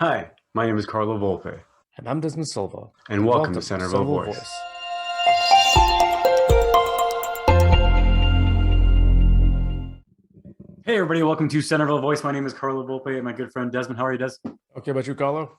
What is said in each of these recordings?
Hi, my name is Carlo Volpe, And I'm Desmond Silva, and and welcome to welcome to Centerville Centerville Voice. Voice. Hey, everybody, welcome to Centerville Voice. My name is Carlo Volpe, and my good friend Desmond. How are you, Des? Okay, about you, Carlo?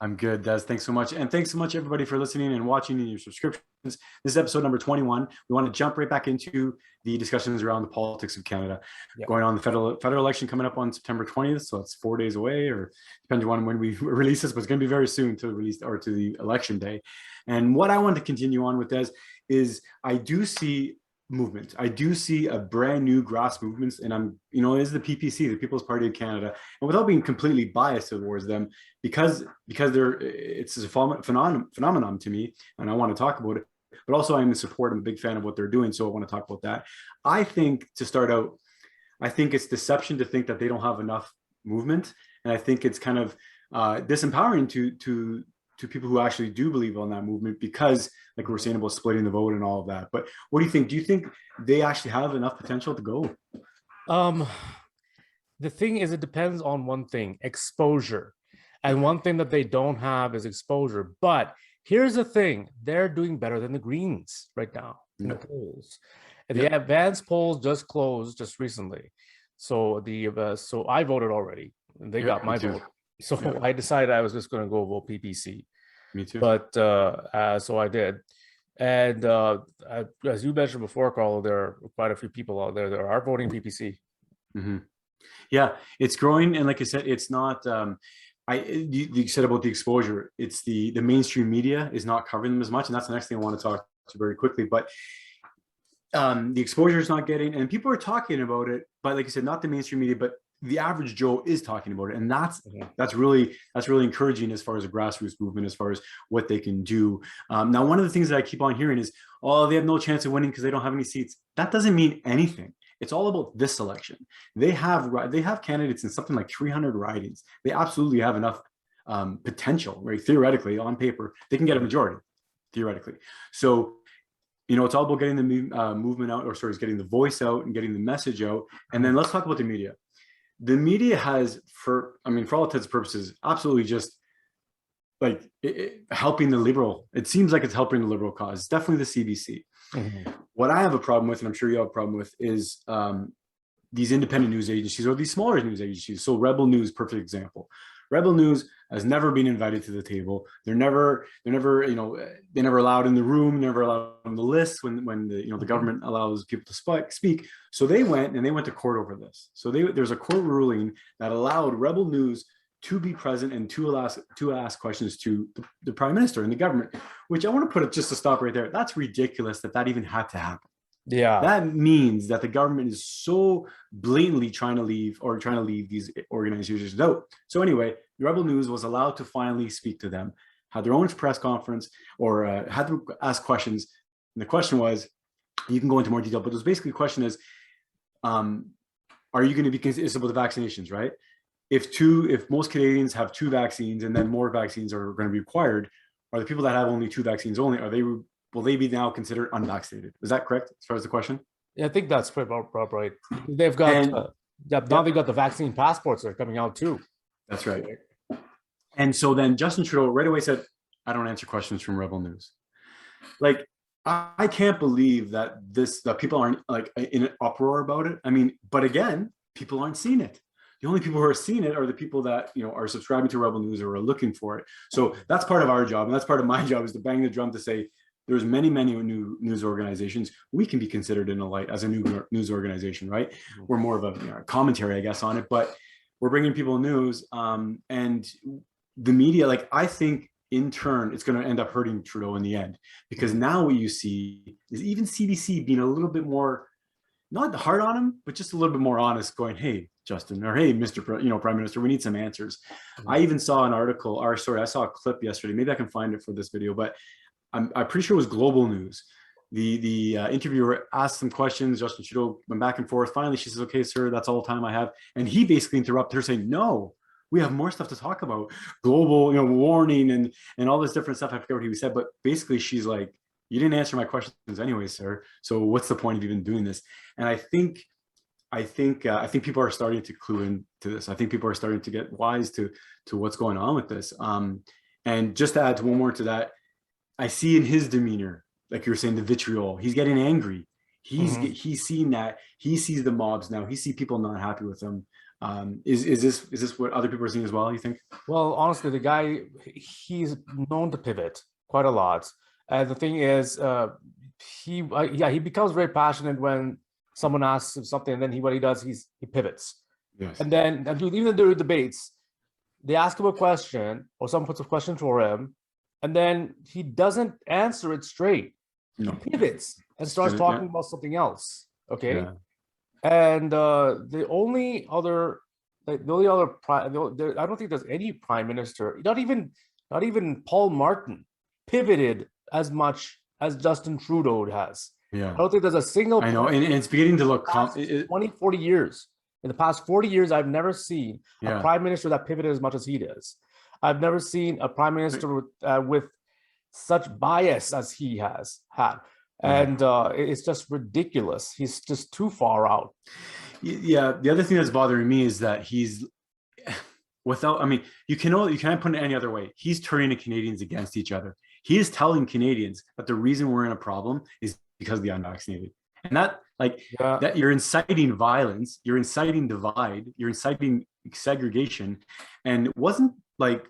I'm good, Des. Thanks so much. And thanks so much, everybody, for listening and watching and your subscriptions. This is episode number 21. We want to jump right back into the discussions around the politics of Canada. Yeah. Going on the federal election coming up on September 20th, so it's 4 days away, or depending on when we release this, but it's going to be very soon to release or to the election day. And what I want to continue on with, Des, is I do see movement. I do see a brand new grass movements, and is the PPC, the People's Party of Canada, and without being completely biased towards them, because it's a phenomenon to me, and I want to talk about it. But also, I'm in support. I'm a big fan of what they're doing, so I want to talk about that. I think to start out, I think it's deception to think that they don't have enough movement, and I think it's kind of disempowering to people who actually do believe on that movement, because like we were saying about splitting the vote and all of that. But what do you think? Do you think they actually have enough potential to go? Um, the thing is, it depends on one thing: exposure. And one thing that they don't have is exposure. But here's the thing: they're doing better than the Greens right now in the polls. And the advanced polls just closed just recently. So so I voted already, and they got my vote. So I decided I was just going to go vote PPC. Me too. But so I did. And as you mentioned before, Carl, there are quite a few people out there that are voting PPC. Mm-hmm. Yeah, it's growing, and like I said, it's not. You said about the exposure. It's the mainstream media is not covering them as much, and that's the next thing I want to talk to very quickly. But the exposure is not getting, and people are talking about it, but like I said, not the mainstream media, but the average Joe is talking about it, and that's really encouraging as far as a grassroots movement, as far as what they can do. Now, one of the things that I keep on hearing is, oh, they have no chance of winning because they don't have any seats. That doesn't mean anything. It's all about this election. They have candidates in something like 300 ridings. They absolutely have enough potential, right? Theoretically, on paper, they can get a majority, theoretically. So it's all about getting the movement out, or sorry, getting the voice out and getting the message out. And then let's talk about the media. The media has, for all intents and purposes, absolutely just like helping the liberal. It seems like it's helping the liberal cause. It's definitely the CBC. Mm-hmm. What I have a problem with, and I'm sure you have a problem with, is these independent news agencies or these smaller news agencies. So Rebel News, perfect example. Rebel News has never been invited to the table. They're never allowed in the room, never allowed on the list when the government allows people to speak. So they went to court over this. So there's a court ruling that allowed Rebel News to be present and to ask questions to the prime minister and the government, which I want to put it just to stop right there. That's ridiculous that even had to happen. Yeah. That means that the government is so blatantly trying to leave these organizations out. So anyway, Rebel News was allowed to finally speak to them, had their own press conference, or had to ask questions. And the question was, you can go into more detail, but it was basically the question is, are you going to be consistent with the vaccinations, right? If most Canadians have 2 vaccines and then more vaccines are going to be required, are the people that have only 2 vaccines only, will they be now considered unvaccinated? Is that correct as far as the question? Yeah, I think that's about right. They've got now they've got the vaccine passports that are coming out too. That's right. And so then Justin Trudeau right away said, I don't answer questions from Rebel News. Like, I can't believe that people aren't like in an uproar about it. But again, people aren't seeing it. The only people who are seeing it are the people that are subscribing to Rebel News or are looking for it. So that's part of our job, and that's part of my job, is to bang the drum to say there's many new news organizations. We can be considered in a light as a new news organization, right? We're more of a commentary, I guess, on it, but we're bringing people news. And the media, like, I think in turn, it's going to end up hurting Trudeau in the end, because now what you see is even CBC being a little bit more, not hard on him, but just a little bit more honest, going, hey, Justin, or hey, Mr. Prime Minister, we need some answers. I even saw an article, I saw a clip yesterday. Maybe I can find it for this video, but I'm pretty sure it was Global News. The interviewer asked some questions. Justin Trudeau went back and forth. Finally, she says, okay, sir, that's all the time I have. And he basically interrupted her saying, no, we have more stuff to talk about. Global, warning and all this different stuff. I forget what he said, but basically she's like, you didn't answer my questions anyway, sir. So what's the point of even doing this? And I think I think people are starting to clue into this. I think people are starting to get wise to what's going on with this. And just to add to one more to that, I see in his demeanor, like you were saying, the vitriol. He's getting angry. He's seen that. He sees the mobs now. He sees people not happy with him. Is this what other people are seeing as well, you think? Well, honestly, the guy, he's known to pivot quite a lot. And the thing is, he becomes very passionate when someone asks him something, and then what he does, he pivots. Yes. And then even during debates, they ask him a question or someone puts a question for him, and then he doesn't answer it straight. No. He pivots and starts talking about something else. Okay. Yeah. And the only other, I don't think there's any prime minister, not even Paul Martin, pivoted as much as Justin Trudeau has. Yeah. I don't think there's a single. I know, and it's beginning to look 20, 40 years. In the past 40 years, I've never seen a prime minister that pivoted as much as he does. I've never seen a prime minister with such bias as he has had. And it's just ridiculous. He's just too far out. Yeah. The other thing that's bothering me is that he's without, I mean, you can't put it any other way. He's turning the Canadians against each other. He is telling Canadians that the reason we're in a problem is because of the unvaccinated. And that, that you're inciting violence, you're inciting divide, you're inciting segregation. And wasn't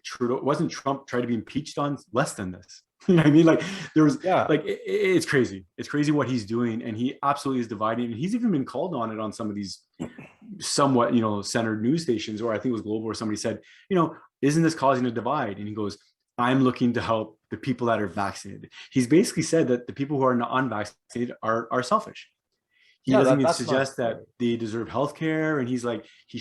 Trump trying to be impeached on less than this? You know what I mean? Like there was it's crazy. It's crazy what he's doing, and he absolutely is dividing. And he's even been called on it on some of these somewhat, centered news stations, or I think it was Global, where somebody said, isn't this causing a divide? And he goes, I'm looking to help the people that are vaccinated. He's basically said that the people who are not unvaccinated are selfish. He doesn't even suggest that they deserve health care. And he's like, he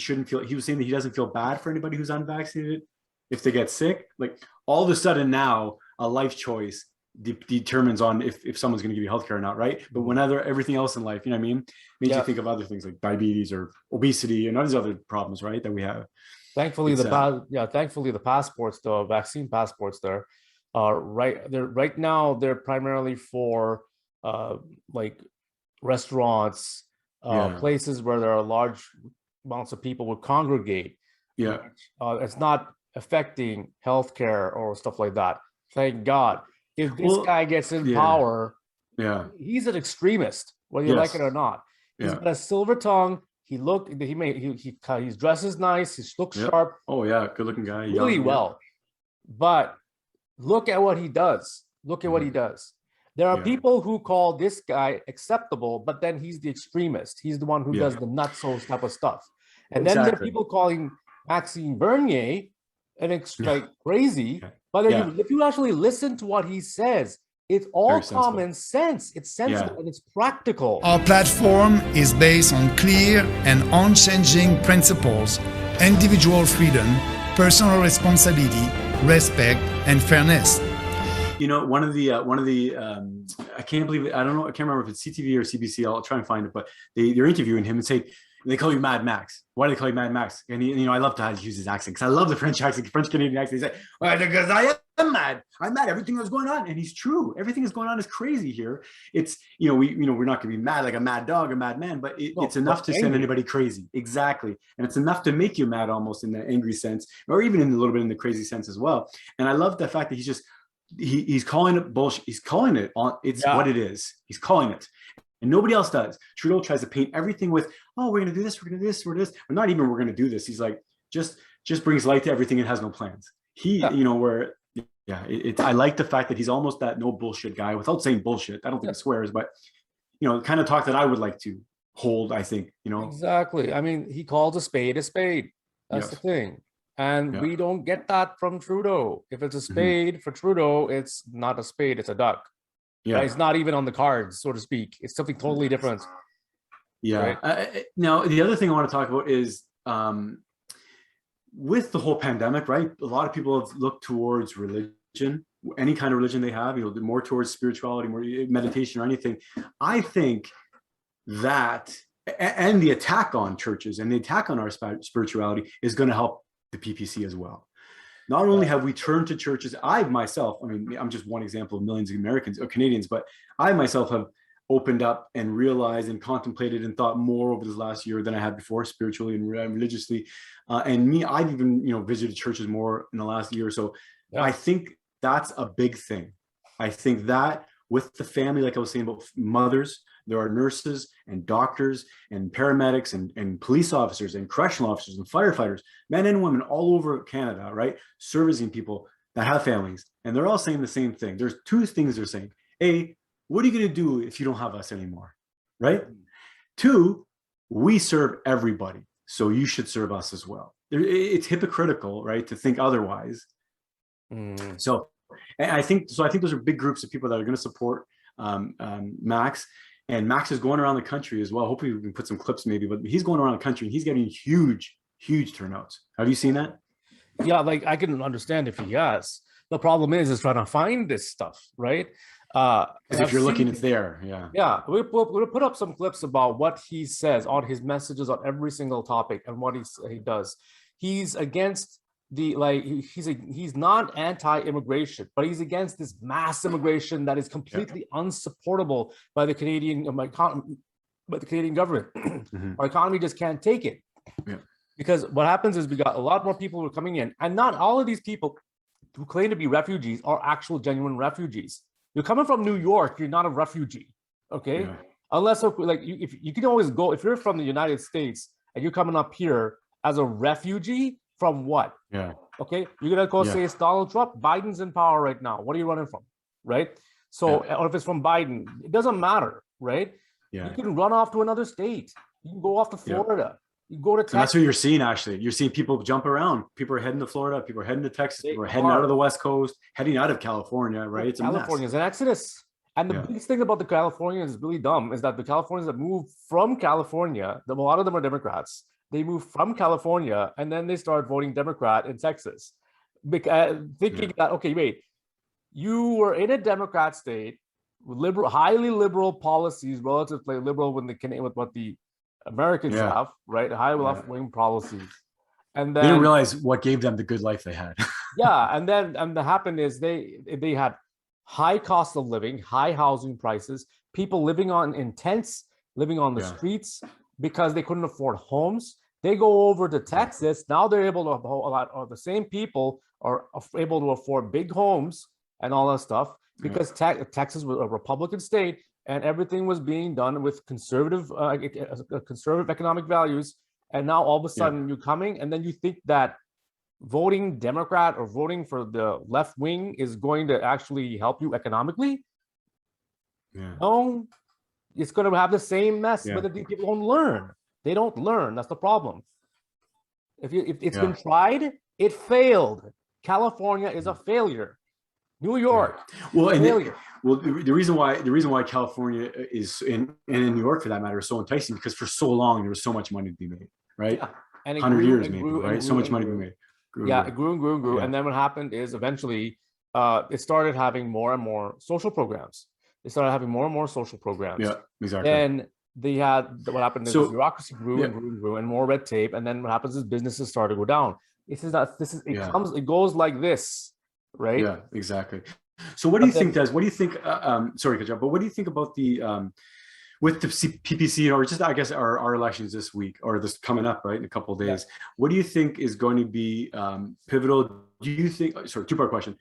was saying that he doesn't feel bad for anybody who's unvaccinated if they get sick. Like all of a sudden now, a life choice determines on if someone's going to give you healthcare or not, right? But whenever everything else in life, you know what I mean, makes you think of other things like diabetes or obesity and all these other problems, right, that we have. Thankfully, the passports, the vaccine passports, there are right now. They're primarily for like restaurants, places where there are large amounts of people would congregate. Yeah, it's not affecting healthcare or stuff like that. Thank God. If this guy gets in power, he's an extremist, whether you like it or not. He's got a silver tongue. He dresses nice. He looks sharp. Oh yeah, good looking guy. Really well. But look at what he does. Look at what he does. There are people who call this guy acceptable, but then he's the extremist. He's the one who does the nutso type of stuff. And then there are people calling Maxime Bernier like crazy. But if you actually listen to what he says, it's all common sense. It's sensible and it's practical. Our platform is based on clear and unchanging principles: individual freedom, personal responsibility, respect, and fairness. One of the I can't believe it. I don't know. I can't remember if it's CTV or CBC. I'll try and find it. But they're interviewing him and say, they call you Mad Max. Why do they call you Mad Max? And I love to use his accent because I love the French accent, French Canadian accent. He's like, well, because I am mad. I'm mad. Everything that's going on, and he's true. Everything that's going on is crazy here. It's we're not going to be mad like a mad dog, a mad man, but it's enough to send anybody crazy. Exactly, and it's enough to make you mad, almost in the angry sense, or even in a little bit in the crazy sense as well. And I love the fact that he's calling it bullshit. He's calling it on. It's what it is. He's calling it. And nobody else does. Trudeau tries to paint everything with, oh, we're going to do this, we're going to do this, we're this. Or not even we're going to do this. He's like, just brings light to everything and has no plans. I like the fact that he's almost that no bullshit guy without saying bullshit. I don't think he swears, but, kind of talk that I would like to hold, I think, Exactly. I mean, he calls a spade a spade. That's the thing. And we don't get that from Trudeau. If it's a spade for Trudeau, it's not a spade, it's a duck. Yeah, it's not even on the cards, so to speak. It's something totally different. Yeah. Right? Now, the other thing I want to talk about is with the whole pandemic, right? A lot of people have looked towards religion, any kind of religion they have, more towards spirituality, more meditation or anything. I think that, and the attack on churches and the attack on our spirituality is going to help the PPC as well. Not only have we turned to churches, I myself, I'm just one example of millions of Americans or Canadians, but I myself opened up and realized and contemplated and thought more over this last year than I had before, spiritually and religiously. And me, I've even, visited churches more in the last year or so. Yeah. I think that's a big thing. I think that with the family, like I was saying about mothers, there are nurses and doctors and paramedics and police officers and correctional officers and firefighters, men and women all over Canada, right? Servicing people that have families. And they're all saying the same thing. There's two things they're saying. A, what are you going to do if you don't have us anymore? Right? Two, we serve everybody, so you should serve us as well. It's hypocritical, right, to think otherwise. So I think those are big groups of people that are going to support Max. And Max is going around the country as well. Hopefully we can put some clips maybe, but he's going around the country and he's getting huge turnouts. Have you seen that? Yeah, like I can understand if he has. The problem is trying to find this stuff, right? Because if you're looking, it's there. Yeah. Yeah, we'll put up some clips about what he says on his messages on every single topic and what he does. He's against he's not anti-immigration, but he's against this mass immigration that is completely unsupportable by the Canadian government. Our economy just can't take it. Yeah. Because what happens is we got a lot more people who are coming in, and not all of these people who claim to be refugees are actual genuine refugees. You're coming from New York, you're not a refugee, okay? Yeah. Unless if you can always go, if you're from the United States and you're coming up here as a refugee, from what? Yeah. Okay, you're gonna go say it's Donald Trump. Biden's in power right now. What are you running from, right? So, or if it's from Biden, it doesn't matter, right? Yeah. You can run off to another state. You can go off to Florida. You go to Texas. And that's what you're seeing. Actually, you're seeing people jump around. People are heading to Florida. People are heading to Texas. People are heading out of the West Coast, heading out of California. Right? It's California is an exodus. And the biggest thing about the Californians is really dumb is that the Californians that move from California, a lot of them are Democrats. They move from California and then they start voting Democrat in Texas, thinking that, okay, wait, you were in a Democrat state, highly liberal policies, relatively liberal with what the Americans have, right? High left-wing policies. And then they didn't realize what gave them the good life they had. and what happened is they had high cost of living, high housing prices, people living in tents, living on the streets because they couldn't afford homes. They go over to Texas. Now they're able to, a lot of the same people are able to afford big homes and all that stuff because Texas was a Republican state and everything was being done with conservative economic values. And now all of a sudden you're coming and then you think that voting Democrat or voting for the left wing is going to actually help you economically. No, it's going to have the same mess, but the people don't learn. They don't learn. That's the problem. If it's been tried, it failed. California is a failure. New York, failure. The reason why California is in New York for that matter is so enticing because for so long there was so much money to be made, right? Yeah. And 100 years maybe, right? So much money to be made. It grew and grew and grew. Yeah. And then what happened is eventually it started having more and more social programs. They started having more and more social programs. Yeah, exactly. And they had what happened is bureaucracy grew and grew and grew, and more red tape. And then what happens is businesses started to go down. It goes like this, right? Yeah, exactly. So what do you think, Des? What do you think? Sorry, Kajal, but what do you think about the with the PPC or just I guess our elections this week or this coming up right in a couple of days? Yeah. What do you think is going to be pivotal? Do you think? Sorry, two-part question.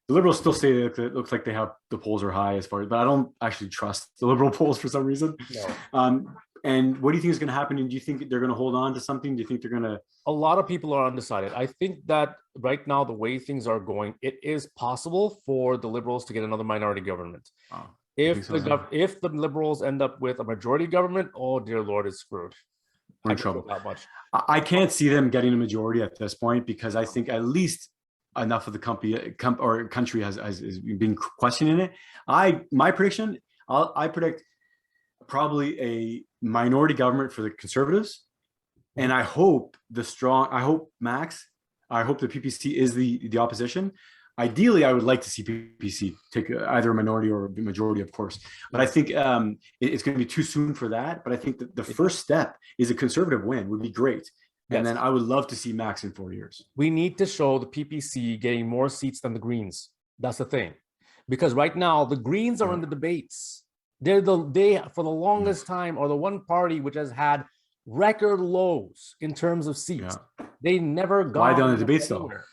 The Liberals still say that it looks like they have the polls are high as far as, but I don't actually trust the Liberal polls for some reason. No. And what do you think is going to happen? And do you think they're going to hold on to something? Do you think they're going to? A lot of people are undecided. I think that right now, the way things are going, it is possible for the Liberals to get another minority government. Oh, if the Liberals end up with a majority government, oh dear Lord, it's screwed. We're in trouble. That much. I can't see them getting a majority at this point because I think at least enough of the country has been questioning it. My prediction, I predict probably a minority government for the Conservatives, and I hope Max, I hope the PPC is the opposition. Ideally, I would like to see PPC take either a minority or a majority, of course. But I think it's going to be too soon for that. But I think that the first step is a Conservative win would be great. And then I would love to see Max in 4 years. We need to show the PPC getting more seats than the Greens. That's the thing. Because right now, the Greens are in the debates. They for the longest time are the one party which has had record lows in terms of seats. They never got. Why are they on the debates though? anywhere,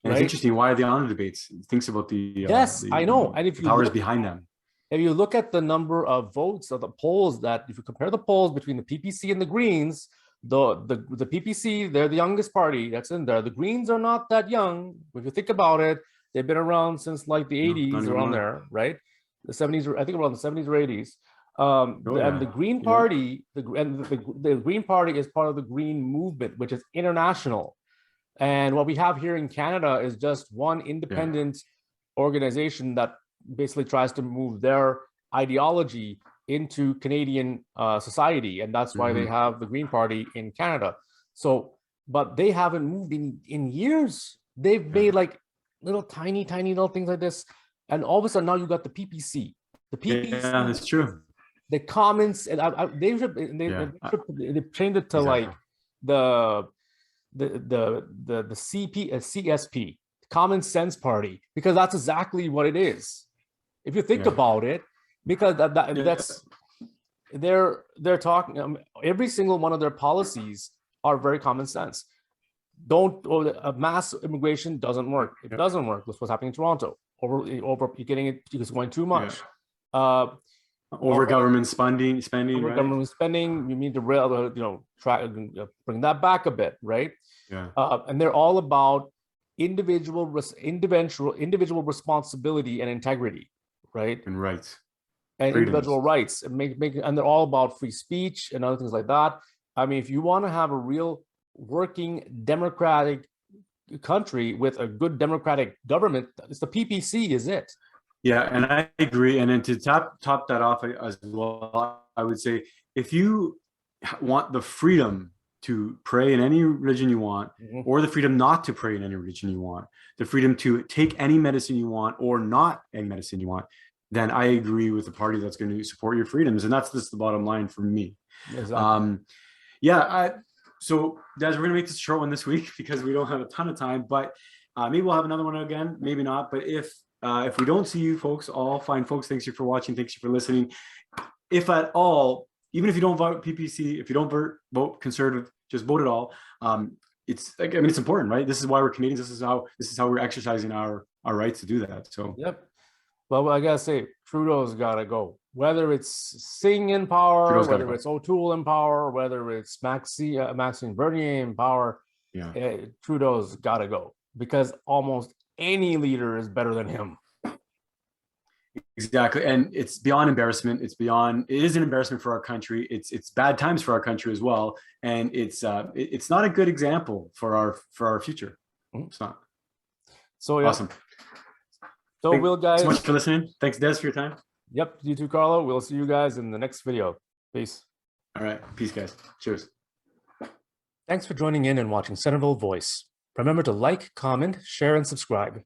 And it's right? interesting. Why are they on the debates? It thinks about the Yes, I know. And if the you powers look, behind them. if you look at the number of votes of the polls, that if you compare the polls between the PPC and the Greens, the PPC, they're the youngest party that's in there. The Greens are not that young. If you think about it, they've been around since like the 80s, around there, right? The 70s, I think around the 70s or 80s. And the Green Party, the Green Party is part of the Green Movement, which is international. And what we have here in Canada is just one independent organization that basically tries to move their ideology into Canadian society. And that's why they have the Green Party in Canada. So, but they haven't moved in years. They've made like little tiny little things like this. And all of a sudden now you got the PPC. The PPC. Yeah, that's true. The comments, and they changed it to like the CSP, Common Sense Party, because that's exactly what it is. If you think about it, because that's they're talking. Every single one of their policies are very common sense. Mass immigration doesn't work. It doesn't work. That's what's happening in Toronto. You're getting it. It's going too much. Over government spending, over right? Government spending. You need to try bring that back a bit, right? Yeah. And they're all about individual responsibility and integrity, right? And rights. And Freedoms. individual rights, and and they're all about free speech and other things like that. I mean, if you want to have a real working democratic country with a good democratic government, it's the PPC, is it? Yeah, and I agree. And then to top that off as well, I would say if you want the freedom to pray in any religion you want, or the freedom not to pray in any religion you want, the freedom to take any medicine you want or not any medicine you want, then I agree with the party that's going to support your freedoms. And that's just the bottom line for me. Exactly. So guys, we're going to make this a short one this week because we don't have a ton of time, but maybe we'll have another one again, maybe not. But if we don't see you folks, all fine folks, thanks you for watching. Thanks you for listening. If at all, even if you don't vote PPC, if you don't vote Conservative, just vote at all. It's important, right? This is why we're Canadians. This is how we're exercising our rights to do that. So yep. Well, I gotta say, Trudeau's gotta go. Whether it's Singh in power, whether it's O'Toole in power, whether it's Maxime Bernier in power, Trudeau's gotta go, because almost any leader is better than him. Exactly. And it's beyond embarrassment. It is an embarrassment for our country. It's bad times for our country as well. And it's not a good example for our future. It's not. So yeah. Awesome. So Will, guys, so much for listening. Thanks, Des, for your time. Yep. You too, Carlo. We'll see you guys in the next video. Peace. All right. Peace, guys. Cheers. Thanks for joining in and watching Centerville Voice. Remember to like, comment, share, and subscribe.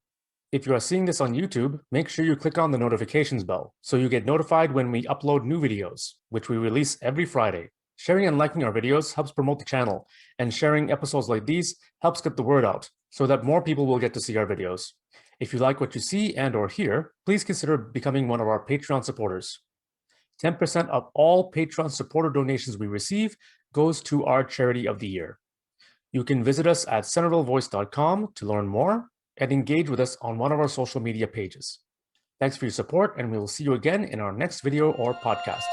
If you are seeing this on YouTube, make sure you click on the notifications bell so you get notified when we upload new videos, which we release every Friday. Sharing and liking our videos helps promote the channel, and sharing episodes like these helps get the word out so that more people will get to see our videos. If you like what you see and/or hear, please consider becoming one of our Patreon supporters. 10% of all Patreon supporter donations we receive goes to our charity of the year. You can visit us at centervillevoice.com to learn more and engage with us on one of our social media pages. Thanks for your support, and we will see you again in our next video or podcast.